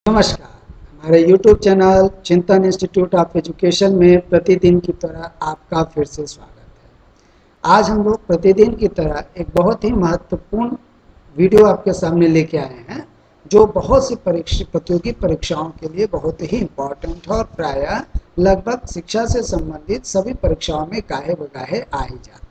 नमस्कार। हमारे YouTube channel चिंतन इंस्टीट्यूट ऑफ एजुकेशन में प्रतिदिन की तरह आपका फिर से स्वागत है। आज हम लोग प्रतिदिन की तरह एक बहुत ही महत्वपूर्ण वीडियो आपके सामने लेके आए हैं, जो बहुत सी प्रतियोगी परीक्षाओं के लिए बहुत ही इम्पोर्टेंट है और प्रायः लगभग शिक्षा से संबंधित सभी परीक्षाओं में गाहे बगाहे आ ही जाता है।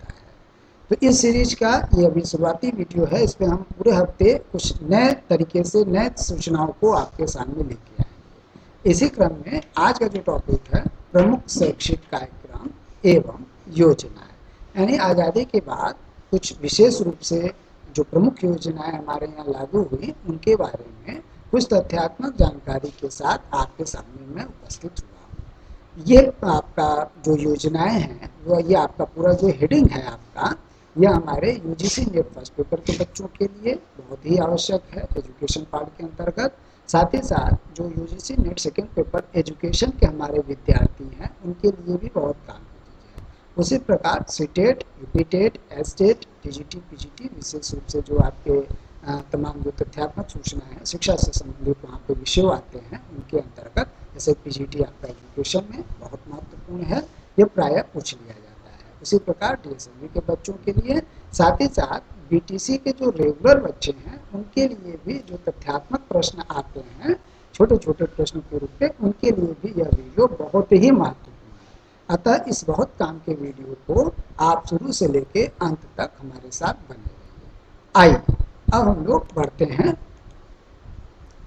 तो इस सीरीज का ये अभी शुरुआती वीडियो है। इसमें हम पूरे हफ्ते कुछ नए तरीके से नए सूचनाओं को आपके सामने लेके आएंगे। इसी क्रम में आज का जो टॉपिक है, प्रमुख शैक्षिक कार्यक्रम एवं योजनाएं, यानी आज़ादी के बाद कुछ विशेष रूप से जो प्रमुख योजनाएं हमारे यहाँ लागू हुई उनके बारे में कुछ तथ्यात्मक जानकारी के साथ आपके सामने मैं उपस्थित हुआ। ये आपका जो योजनाएं हैं वो ये आपका पूरा जो हेडिंग है आपका, यह हमारे यूजीसी नेट फर्स्ट पेपर के बच्चों के लिए बहुत ही आवश्यक है एजुकेशन पार्ट के अंतर्गत। साथ ही साथ जो UGC net second paper education के हमारे विद्यार्थी हैं उनके लिए भी बहुत काम की चीज़ है। उसी प्रकार CTET, UPTET, STET, TGT, PGT विशेष रूप से जो आपके तमाम जो तथ्यात्मक सूचनाएं हैं शिक्षा से संबंधित वहाँ पे विषय आते हैं उनके अंतर्गत, जैसे पीजीटी आपका एजुकेशन में बहुत महत्वपूर्ण है, ये प्रायः पूछ लिया जाता है। उसी प्रकार डीएसएलवी के बच्चों के लिए, साथ ही साथ बीटीसी के जो रेगुलर बच्चे हैं उनके लिए भी जो तथ्यात्मक प्रश्न आते हैं छोटे छोटे प्रश्नों के रूप में, उनके लिए भी यह वीडियो बहुत ही महत्वपूर्ण है। अतः इस बहुत काम के वीडियो को आप शुरू से लेके अंत तक हमारे साथ बने रहिए। आइए अब हम लोग बढ़ते हैं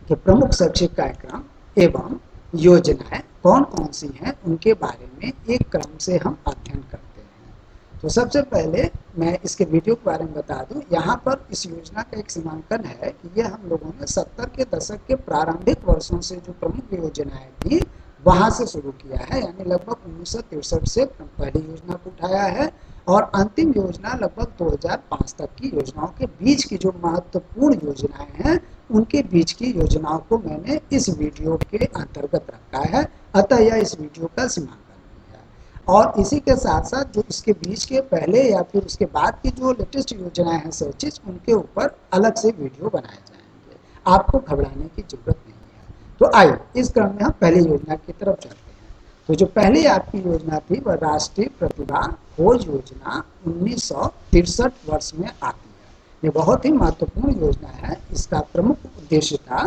कि प्रमुख शैक्षिक कार्यक्रम एवं योजनाएं कौन कौन सी हैं उनके बारे में एक क्रम से हम अध्ययन करते हैं। तो सबसे पहले मैं इसके वीडियो के बारे में बता दूं। यहाँ पर इस योजना का एक सीमांकन है कि ये हम लोगों ने 70 के दशक के प्रारंभिक वर्षों से जो प्रमुख योजनाएं थी वहाँ से शुरू किया है, यानी लगभग 1963 से पहली योजना को उठाया है और अंतिम योजना लगभग 2005 तक की योजनाओं के बीच की जो महत्वपूर्ण योजनाएं हैं उनके बीच की योजनाओं को मैंने इस वीडियो के अंतर्गत रखा है। अतः यह इस वीडियो का सीमांकन भी है। और इसी के साथ साथ जो इसके बीच के पहले या फिर उसके बाद की जो लेटेस्ट योजनाएं हैं शैक्षिक, उनके ऊपर अलग से वीडियो बनाए जाएंगे, आपको घबराने की जरूरत नहीं है। तो आइए इस क्रम में हम पहली योजना की तरफ चलते हैं। तो जो पहली आपकी योजना थी वह राष्ट्रीय प्रतिभा खोज योजना 1963 वर्ष में आती है। ये बहुत ही महत्वपूर्ण योजना है। इसका प्रमुख उद्देश्य था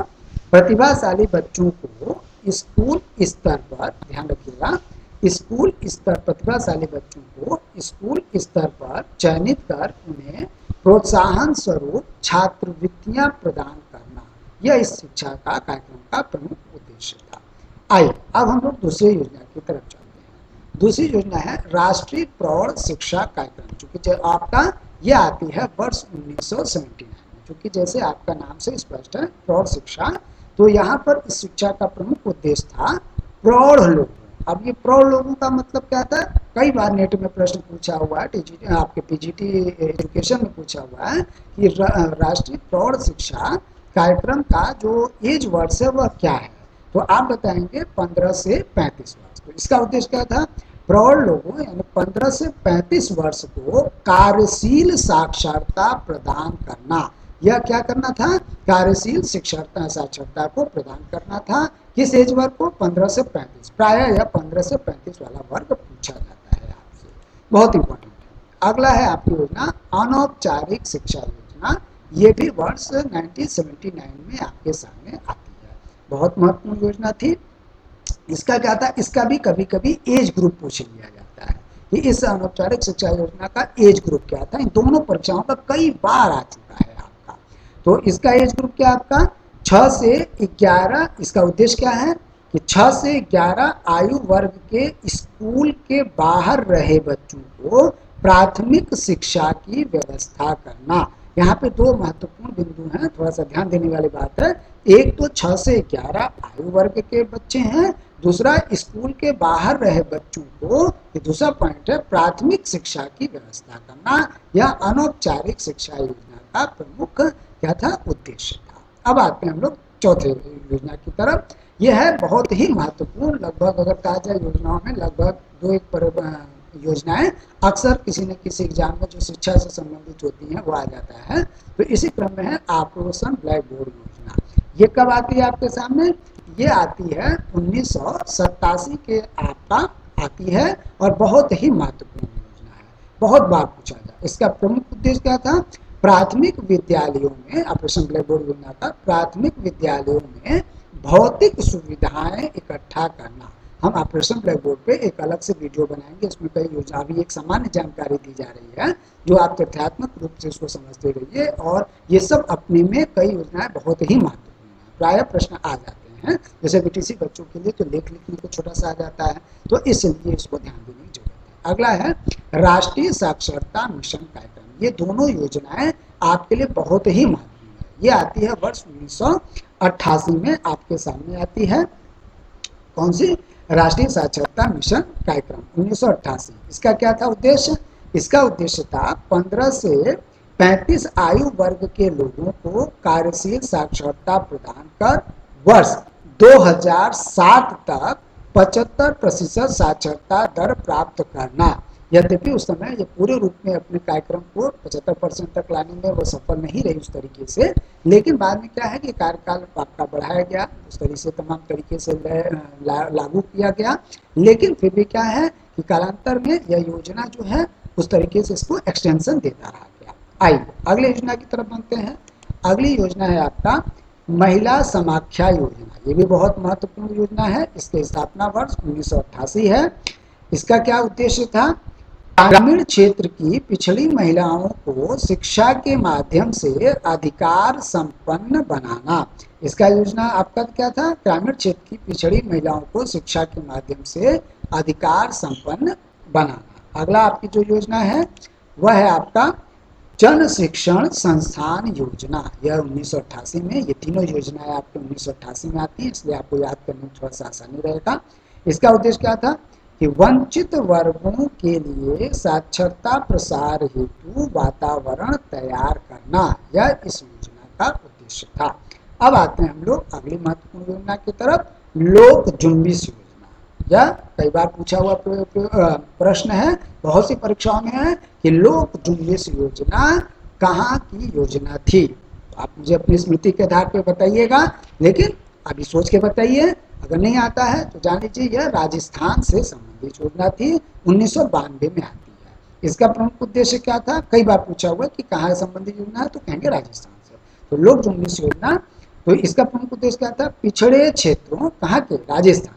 प्रतिभाशाली बच्चों को स्कूल स्तर पर, ध्यान रखिएगा, स्कूल स्तर प्रतिभाशाली बच्चों को स्कूल स्तर पर चयनित कर उन्हें प्रोत्साहन स्वरूप छात्रवृत्तियां प्रदान करना, यह इस शिक्षा का कार्यक्रम का प्रमुख उद्देश्य था। आइए अब हम लोग दूसरी योजना की तरफ चलते हैं। दूसरी योजना है राष्ट्रीय प्रौढ़ शिक्षा कार्यक्रम, चूंकि आपका यह आती है वर्ष 1979 में, चूंकि जैसे आपका नाम से स्पष्ट है प्रौढ़ शिक्षा, तो यहाँ पर इस शिक्षा का प्रमुख उद्देश्य था प्रौढ़ लोगों। अब ये प्रौढ़ लोगों का मतलब क्या था, कई बार नेट में प्रश्न पूछा हुआ है, टीजीटी आपके पीजीटी एजुकेशन में पूछा हुआ है कि राष्ट्रीय प्रौढ़ शिक्षा कार्यक्रम का जो एज वर्ष है वह क्या है। तो आप बताएंगे 15 से 35 वर्ष। तो इसका उद्देश्य क्या था, प्रौढ़ लोगों यानी 15 से 35 वर्ष को कार्यशील साक्षरता प्रदान करना। यह क्या करना था, कार्यशील साक्षरता को प्रदान करना था। किस एज वर्ग को, 15 से 35। प्रायः यह 15 से 35 वाला वर्ग पूछा जाता है आपसे, बहुत इंपॉर्टेंट है। अगला है आपकी योजना अनौपचारिक शिक्षा योजना। ये भी वर्ष 1979 में आपके सामने आती है, बहुत महत्वपूर्ण योजना थी। इसका क्या था, इसका भी कभी कभी एज ग्रुप पूछ लिया जाता है कि इस अनौपचारिक शिक्षा योजना का एज ग्रुप क्या था। इन दोनों परीक्षाओं का कई बार आ चुका है आपका। तो इसका एज ग्रुप क्या आपका 6 से 11। इसका उद्देश्य क्या है कि 6 से 11 आयु वर्ग के स्कूल के बाहर रहे बच्चों को प्राथमिक शिक्षा की व्यवस्था करना। यहाँ पे दो महत्वपूर्ण बिंदु हैं, थोड़ा सा ध्यान देने वाली बात है। एक तो 6 से 11 आयु वर्ग के बच्चे हैं, दूसरा स्कूल के बाहर रहे बच्चों को, ये दूसरा पॉइंट है, प्राथमिक शिक्षा की व्यवस्था करना। यह अनौपचारिक शिक्षा योजना का प्रमुख क्या था, उद्देश्य था। अब आते हैं हम लोग चौथे योजना की तरफ। यह है बहुत ही महत्वपूर्ण, लगभग अगर कहा जाए योजनाओं में लगभग दो एक योजनाएं अक्सर किसी न किसी एग्जाम में जो शिक्षा से संबंधित होती हैं वो आ जाता है। तो इसी क्रम में है आप्रोसन ब्लैक बोर्ड योजना। ये कब आती है आपके सामने? ये आती है 1987 के आपका आती है और बहुत ही महत्वपूर्ण योजना है, बहुत बार पूछा जाए। इसका प्रमुख उद्देश्य क्या था? प्राथमिक विद्यालयों में, ऑपरेशन ब्लैक बोर्ड योजना का प्राथमिक विद्यालयों में भौतिक सुविधाएं इकट्ठा करना। हम ऑपरेशन ब्लैक बोर्ड पे एक अलग से वीडियो बनाएंगे, इसमें कई योजना, अभी एक सामान्य जानकारी दी जा रही है जो आप तथ्यात्मक रूप से इसको समझते रहिए। और ये सब अपने में कई योजनाएं बहुत ही महत्वपूर्ण है, प्राय प्रश्न आ जाते हैं, जैसे बीटीसी बच्चों के लिए तो लेख लिखने को छोटा सा आ जाता है, तो इसलिए इसको ध्यान देने की जरूरत है। अगला है राष्ट्रीय साक्षरता मिशन कार्यक्रम। ये दोनों योजनाएं आपके लिए बहुत ही महत्वपूर्ण है। ये आती है वर्ष 1988 में आपके सामने आती है। कौन सी? राष्ट्रीय साक्षरता मिशन कार्यक्रम 1988। इसका क्या था उद्देश्य? इसका उद्देश्य था 15 से 35 आयु वर्ग के लोगों को कार्यशील साक्षरता प्रदान कर वर्ष 2007 तक 75% साक्षरता दर प्राप्त करना। यद्यपि उस समय ये पूरे रूप में अपने कार्यक्रम को 75% तक लाने में वो सफल नहीं रही उस तरीके से, लेकिन बाद में क्या है कि कार्यकाल आपका बढ़ाया गया, उस तरीके से तमाम तरीके से लागू किया गया, लेकिन फिर भी क्या है कि कालांतर में यह योजना जो है उस तरीके से इसको एक्सटेंशन देता रहा गया। आइए अगले योजना की तरफ बढ़ते हैं। अगली योजना है आपका महिला समाख्या योजना। ये भी बहुत महत्वपूर्ण योजना है। इसकी स्थापना वर्ष 1988 है। इसका क्या उद्देश्य था? ग्रामीण क्षेत्र की पिछड़ी महिलाओं को शिक्षा के माध्यम से अधिकार संपन्न बनाना। इसका योजना आपका क्या था? ग्रामीण क्षेत्र की पिछड़ी महिलाओं को शिक्षा के माध्यम से अधिकार संपन्न बनाना। अगला आपकी जो योजना है वह है आपका जन शिक्षण संस्थान योजना। यह 1988 में, ये तीनों योजनाएं आपके 1988 में आती है, इसलिए आपको याद करने में थोड़ा सा आसानी रहेगा। इसका उद्देश्य क्या था कि वंचित वर्गों के लिए साक्षरता प्रसार हेतु वातावरण तैयार करना, यह इस योजना का उद्देश्य था। अब आते हैं हम लोग अगली महत्वपूर्ण योजना की तरफ, लोक जुम्बिश योजना। यह कई बार पूछा हुआ प्रश्न है, बहुत सी परीक्षाओं में है कि लोक जुम्बिश योजना कहाँ की योजना थी। तो आप मुझे अपनी स्मृति के आधार पर बताइएगा, लेकिन अभी सोच के बताइए। अगर नहीं आता है तो जान लीजिए यह राजस्थान से संबंधित योजना थी, 1992 में आती है। इसका प्रमुख उद्देश्य क्या था? कई बार पूछा हुआ कि कहाँ संबंधित योजना है, तो कहेंगे राजस्थान से। तो लोक जुम्बिश योजना, तो इसका प्रमुख उद्देश्य क्या था? पिछड़े क्षेत्रों, कहाँ के? राजस्थान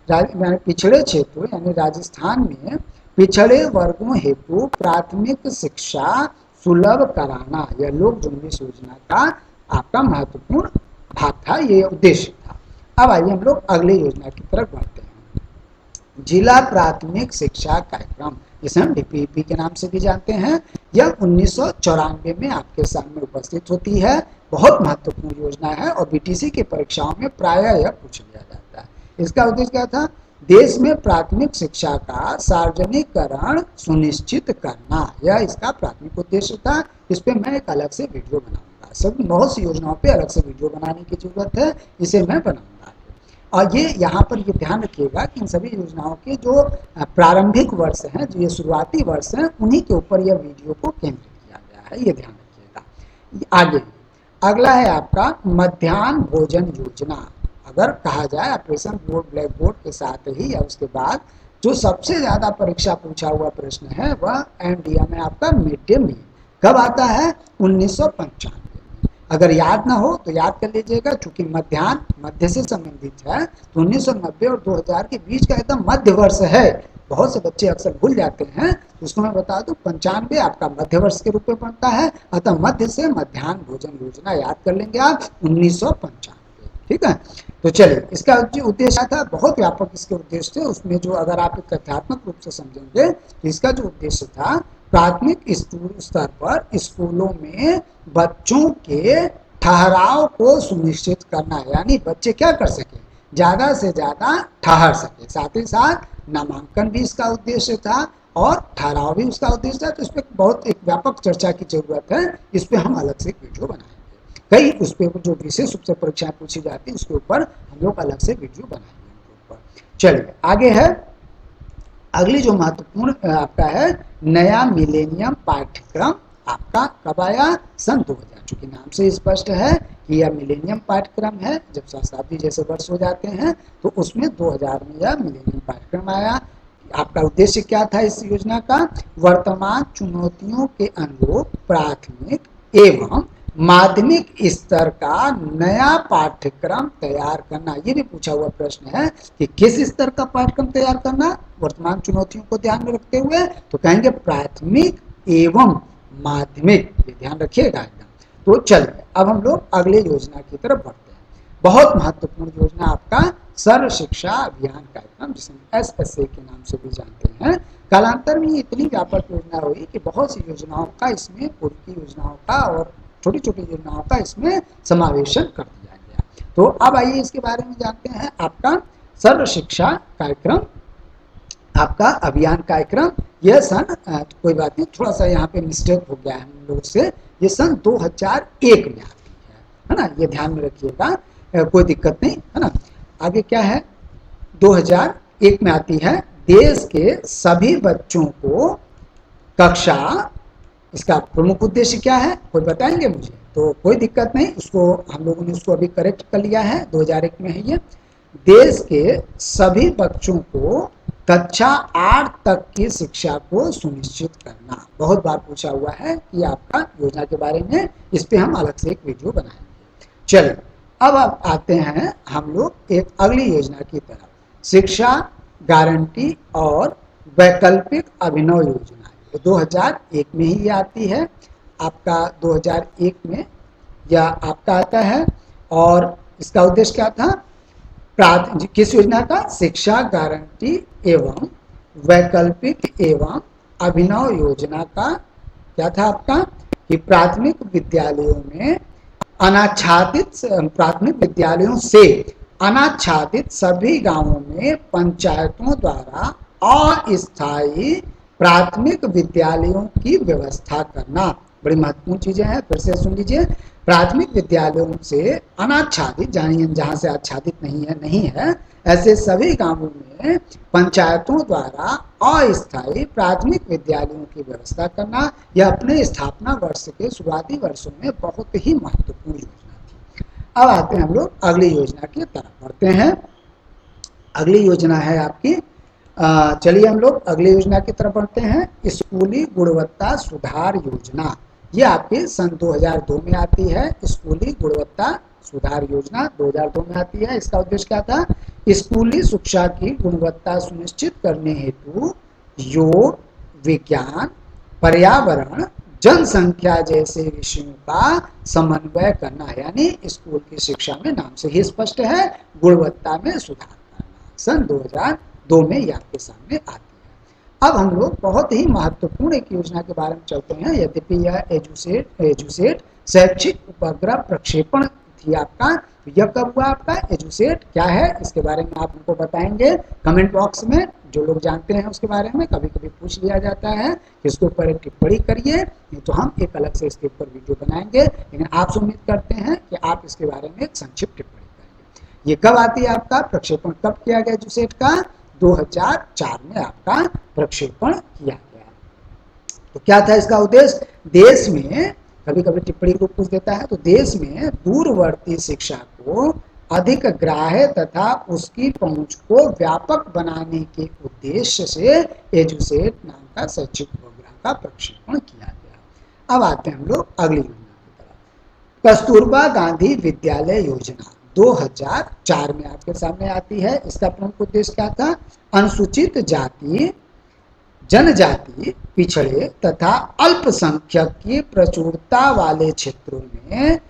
के। पिछड़े क्षेत्रों यानी राजस्थान में पिछड़े वर्गों हेतु प्राथमिक शिक्षा सुलभ कराना, यह लोक जुम्बिश योजना का आपका महत्वपूर्ण भाग था, ये उद्देश्य था। अब आइए हम लोग अगली योजना की तरफ बढ़ते हैं। जिला प्राथमिक शिक्षा कार्यक्रम, जिसे हम डीपीपी के नाम से भी जानते हैं, यह 1994 में आपके सामने उपस्थित होती है। बहुत महत्वपूर्ण योजना है और बीटीसी की परीक्षाओं में प्रायः यह पूछ लिया जाता है। इसका उद्देश्य क्या था? देश में प्राथमिक शिक्षा का सार्वजनिकरण सुनिश्चित करना, यह इसका प्राथमिक उद्देश्य था। इस पर मैं एक अलग से वीडियो बनाऊंगा, सभी बहुत सी योजनाओं पे अलग से वीडियो बनाने की जरूरत है, इसे मैं बनाऊंगा। और ये यहाँ पर ये ध्यान रखिएगा कि इन सभी योजनाओं के जो प्रारंभिक वर्ष हैं, जो ये शुरुआती वर्ष हैं, उन्हीं के ऊपर यह वीडियो को केंद्रित किया गया है, ये ध्यान रखिएगा। आगे अगला है आपका मध्याह्न भोजन योजना। अगर कहा जाए ऑपरेशन बोर्ड ब्लैक बोर्ड के साथ ही या उसके बाद जो सबसे ज्यादा परीक्षा पूछा हुआ प्रश्न है वह एमडीए में आपका मिड डे मील कब आता है? 1995। अगर याद ना हो तो याद कर लीजिएगा, चूंकि मध्याह्न मध्य से संबंधित है, तो 1990 और 2000 के बीच का एकदम मध्य वर्ष है। बहुत से बच्चे अक्सर भूल जाते हैं, उसको मैं बता दूं 95 आपका मध्य वर्ष के रूप में बनता है, अतः मध्य से मध्याह्न भोजन योजना याद कर लेंगे आप 1995। ठीक है, तो चलिए इसका जो उद्देश्य था बहुत व्यापक, इसके उद्देश्य थे उसमें जो अगर आप तथ्यात्मक रूप से समझेंगे तो इसका जो उद्देश्य था प्राथमिक स्तर पर स्कूलों में बच्चों के ठहराव को सुनिश्चित करना, यानी बच्चे क्या कर सके, ज्यादा से ज्यादा ठहर सके। साथ ही साथ नामांकन भी इसका उद्देश्य था और ठहराव भी उसका उद्देश्य था। तो इस पर बहुत एक व्यापक चर्चा की जरूरत है, इस पर हम अलग से वीडियो बनाएंगे। कई उस पर जो विशेष रूप से परीक्षाएं पूछी जाती है उसके ऊपर हम लोग अलग से वीडियो बनाएंगे। चलिए आगे है अगली जो महत्वपूर्ण आपका है नया मिलेनियम पाठ्यक्रम आपका कब आया? सन 2000। चूंकि नाम से स्पष्ट है कि यह मिलेनियम पाठ्यक्रम है, जब सहस्राब्दी जैसे वर्ष हो जाते हैं तो उसमें 2000 में यह मिलेनियम पाठ्यक्रम आया। आपका उद्देश्य क्या था इस योजना का? वर्तमान चुनौतियों के अनुरूप प्राथमिक एवं माध्यमिक स्तर का नया पाठ्यक्रम तैयार करना। ये भी पूछा हुआ प्रश्न है कि किस स्तर का पाठ्यक्रम तैयार करना वर्तमान चुनौतियों को ध्यान में रखते हुए? तो कहेंगे प्राथमिक एवं माध्यमिक, ये ध्यान रखिएगा एकदम। तो चलिए अब हम लोग अगले योजना की तरफ बढ़ते हैं। बहुत महत्वपूर्ण योजना आपका सर्व शिक्षा अभियान कार्यक्रम, जिसे SSA के नाम से भी जानते हैं। कालांतर में इतनी व्यापक योजना हुई कि बहुत सी योजनाओं का इसमें, पूर्व की योजनाओं का और छोटी छोटी योजनाओं का इसमें समावेशन कर दिया गया। तो अब आइए इसके बारे में जानते हैं। आपका सर्व शिक्षा कार्यक्रम, आपका अभियान कार्यक्रम, यह सन कोई बात नहीं, थोड़ा सा यहाँ पे मिस्टेक हो गया है हम लोग से, ये सन 2001 में आती है ना, ये ध्यान में रखिएगा, कोई दिक्कत नहीं है ना। आगे क्या है? 2001 में आती है। देश के सभी बच्चों को कक्षा, इसका प्रमुख उद्देश्य क्या है कोई बताएंगे मुझे? तो कोई दिक्कत नहीं, उसको हम लोगों ने उसको अभी करेक्ट कर लिया है, 2001 में है ये। देश के सभी बच्चों को कक्षा 8 तक की शिक्षा को सुनिश्चित करना। बहुत बार पूछा हुआ है कि आपका योजना के बारे में, इस पे हम अलग से एक वीडियो बनाएंगे। चलिए अब आप आते हैं हम लोग एक अगली योजना की तरफ, शिक्षा गारंटी और वैकल्पिक अभिनव योजना। 2001 में ही आती है, आपका 2001 में यह आपका आता है। और इसका उद्देश्य क्या था? किस योजना का? शिक्षा गारंटी एवं वैकल्पिक एवं अभिनव योजना का क्या था आपका? कि प्राथमिक विद्यालयों में अनाच्छादित, प्राथमिक विद्यालयों से अनाच्छादित सभी गांवों में पंचायतों द्वारा अस्थायी प्राथमिक विद्यालयों की व्यवस्था करना। बड़ी महत्वपूर्ण चीजें हैं, फिर से सुन लीजिए। प्राथमिक विद्यालयों से अनाच्छादित, जानिए जहां से आच्छादित नहीं है, ऐसे सभी गांवों में पंचायतों द्वारा अस्थायी प्राथमिक विद्यालयों की व्यवस्था करना। यह अपने स्थापना वर्ष के शुरुआती वर्षों में बहुत ही महत्वपूर्ण योजना थी। अब आते हैं हम लोग अगली योजना की तरफ बढ़ते हैं। अगली योजना है आपकी, चलिए हम लोग अगली योजना की तरफ बढ़ते हैं, स्कूली गुणवत्ता सुधार योजना। ये आपकी सन 2002 में आती है। स्कूली गुणवत्ता सुधार योजना 2002 में आती है। इसका उद्देश्य क्या था? स्कूली शिक्षा की गुणवत्ता सुनिश्चित करने हेतु योग, विज्ञान, पर्यावरण, जनसंख्या जैसे विषयों का समन्वय करना। यानी स्कूल की शिक्षा में नाम से ही स्पष्ट है, गुणवत्ता में सुधार करना। सन 2002 में ये आपके सामने आती है। अब हम लोग बहुत ही महत्वपूर्ण एक योजना के बारे में चलते हैं। यद्यपि यह एजुसेट शैक्षिक उपग्रह प्रक्षेपण थी आपका। यह कब हुआ आपका? एजुसेट क्या है इसके बारे में आप हमको बताएंगे कमेंट बॉक्स में। जो लोग जानते हैं उसके बारे में, कभी कभी पूछ लिया जाता है कि इसके ऊपर एक टिप्पणी करिए, नहीं तो हम एक अलग से इसके ऊपर वीडियो बनाएंगे। लेकिन आपसे उम्मीद करते हैं कि आप इसके बारे में एक संक्षिप्त टिप्पणी करेंगे। ये कब आती है आपका? प्रक्षेपण कब किया गया एजुसेट का? 2004 में आपका प्रक्षेपण किया गया। तो क्या था इसका उद्देश्य? देश में, कभी कभी टिप्पणी को पूछ देता है, तो देश में दूरवर्ती शिक्षा को अधिक ग्राह्य तथा उसकी पहुंच को व्यापक बनाने के उद्देश्य से एजुसेट नाम का शैक्षिक उपग्रह का प्रक्षेपण किया गया। अब आते हैं हम लोग अगली योजना की तरफ। कस्तूरबा गांधी विद्यालय योजना 2004 में आपके सामने आती है। इसका प्रमुख उद्देश्य क्या था? अनुसूचित जाति, जनजाति, पिछड़े तथा अल्पसंख्यक की प्रचुरता वाले क्षेत्रों में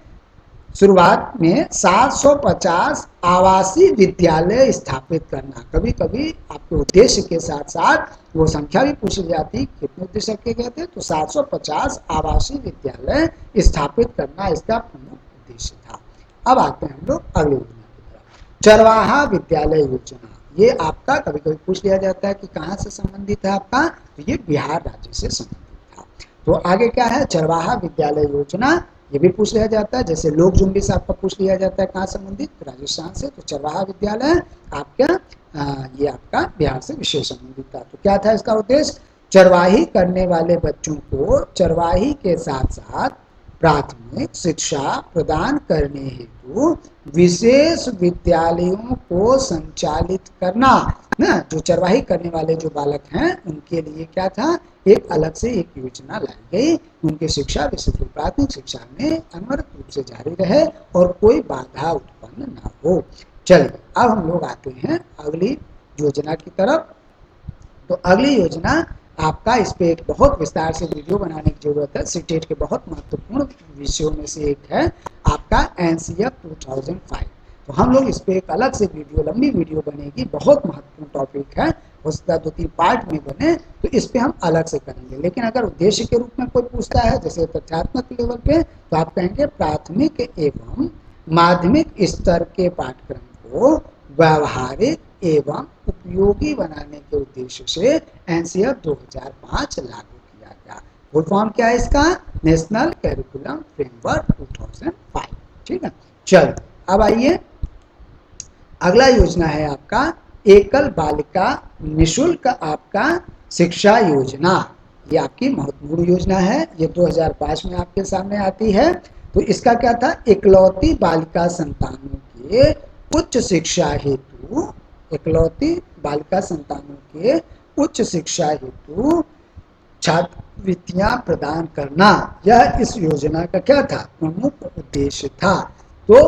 शुरुआत में 750 आवासीय विद्यालय स्थापित करना। कभी कभी आपके उद्देश्य के साथ साथ वो संख्या भी पूछी जाती, कितने उद्देश्य रखे गए थे? तो 750 आवासीय विद्यालय स्थापित करना इसका प्रमुख उद्देश्य था। अब आते हैं हम लोग अगली योजना की तरफ, चरवाहा विद्यालय योजना। ये आपका कभी कभी पूछ लिया जाता है कि कहाँ से संबंधित है आपका? तो ये बिहार राज्य से संबंधित था। तो आगे क्या है? चरवाहा विद्यालय योजना, ये भी पूछ लिया जाता है। जैसे लोक जुम्बी से आपका पूछ लिया जाता है कहाँ संबंधित? राजस्थान से। तो चरवाहा विद्यालय आपका ये आपका बिहार से विशेष संबंधित था। तो क्या था इसका उद्देश्य? चरवाही करने वाले बच्चों को चरवाही के साथ साथ प्राथमिक शिक्षा प्रदान करने हेतु विशेष विद्यालयों को संचालित करना। ना, जो चरवाही करने वाले जो बालक हैं उनके लिए क्या था, एक अलग से एक योजना लाई गई, उनकी शिक्षा विशेष प्राथमिक शिक्षा में अनवरत रूप से जारी रहे और कोई बाधा उत्पन्न न हो। चलिए अब हम लोग आते हैं अगली योजना की तरफ। तो अगली योजना आपका, इस पे एक बहुत विस्तार से वीडियो बनाने की जरूरत है। सीटेट के बहुत महत्वपूर्ण विषयों में से एक है आपका एनसीएफ 2005। तो हम लोग इस पे एक अलग से वीडियो, लंबी वीडियो बनेगी, बहुत महत्वपूर्ण टॉपिक है, हो सकता है 2-3 पार्ट में बने, तो इस पे हम अलग से करेंगे। लेकिन अगर उद्देश्य के रूप में कोई पूछता है जैसे तथ्यात्मक लेवल पे, तो आप कहेंगे प्राथमिक एवं माध्यमिक स्तर के पाठ्यक्रम को व्यावहारिक एवं उपयोगी बनाने के उद्देश्य से एनसीएफ 2005 लागू किया गया। फुल फॉर्म क्या है इसका, नेशनल करिकुलम फ्रेमवर्क 2005। ठीक है, चलो अब आइए, अगला योजना है आपका एकल बालिका निशुल्क आपका शिक्षा योजना। ये आपकी महत्वपूर्ण योजना है, ये 2005 में आपके सामने आती है। तो इसका क्या था, इकलौती बालिका संतानों के उच्च शिक्षा हेतु, इकलौती बालिका संतानों के उच्च शिक्षा हेतु छात्रवृत्तियां प्रदान करना, यह इस योजना का क्या था, प्रमुख उद्देश्य था। तो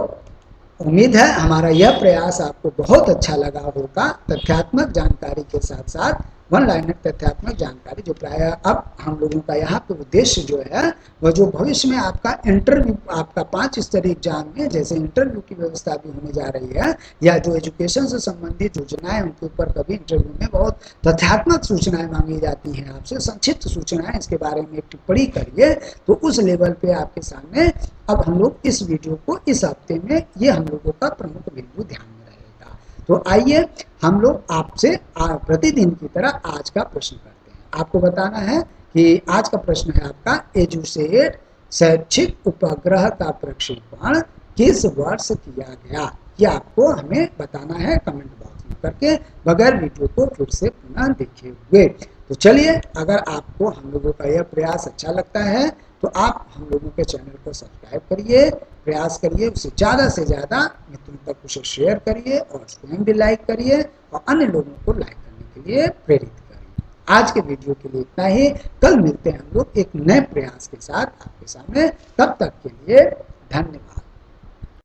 उम्मीद है हमारा यह प्रयास आपको बहुत अच्छा लगा होगा। तथ्यात्मक जानकारी के साथ साथ वन लाइनर तथ्यात्मक जानकारी, जो प्राय अब हम लोगों का यहाँ पे उद्देश्य जो है वह जो भविष्य में आपका इंटरव्यू, आपका 5 स्तरीय एग्जाम में जैसे इंटरव्यू की व्यवस्था भी होने जा रही है, या जो एजुकेशन से संबंधित योजनाएं उनके ऊपर कभी इंटरव्यू में बहुत तथ्यात्मक सूचनाएं मांगी जाती हैं आपसे, संक्षिप्त सूचनाएं, इसके बारे में एक टिप्पणी करिए। तो उस लेवल पे आपके सामने अब हम लोग इस वीडियो को, इस हफ्ते में ये हम लोगों का प्रमुख बिंदु ध्यान में रहेगा। तो आइए हम लोग आपसे प्रतिदिन की तरह आज का प्रश्न करते हैं। आपको बताना है कि आज का प्रश्न है आपका, एजुसेट शैक्षिक उपग्रह का प्रक्षेपण किस वर्ष किया गया। ये आपको हमें बताना है कमेंट बॉक्स में करके, बगैर वीडियो को फिर से पुनः देखे हुए। तो चलिए, अगर आपको हम लोगों का यह प्रयास अच्छा लगता है तो आप हम लोगों के चैनल को सब्सक्राइब करिए, प्रयास करिए उसे ज़्यादा से ज़्यादा मित्रों तक उसे शेयर करिए और स्वयं भी लाइक करिए और अन्य लोगों को लाइक करने के लिए प्रेरित करिए। आज के वीडियो के लिए इतना ही, कल मिलते हैं हम लोग एक नए प्रयास के साथ आपके सामने। तब तक के लिए धन्यवाद।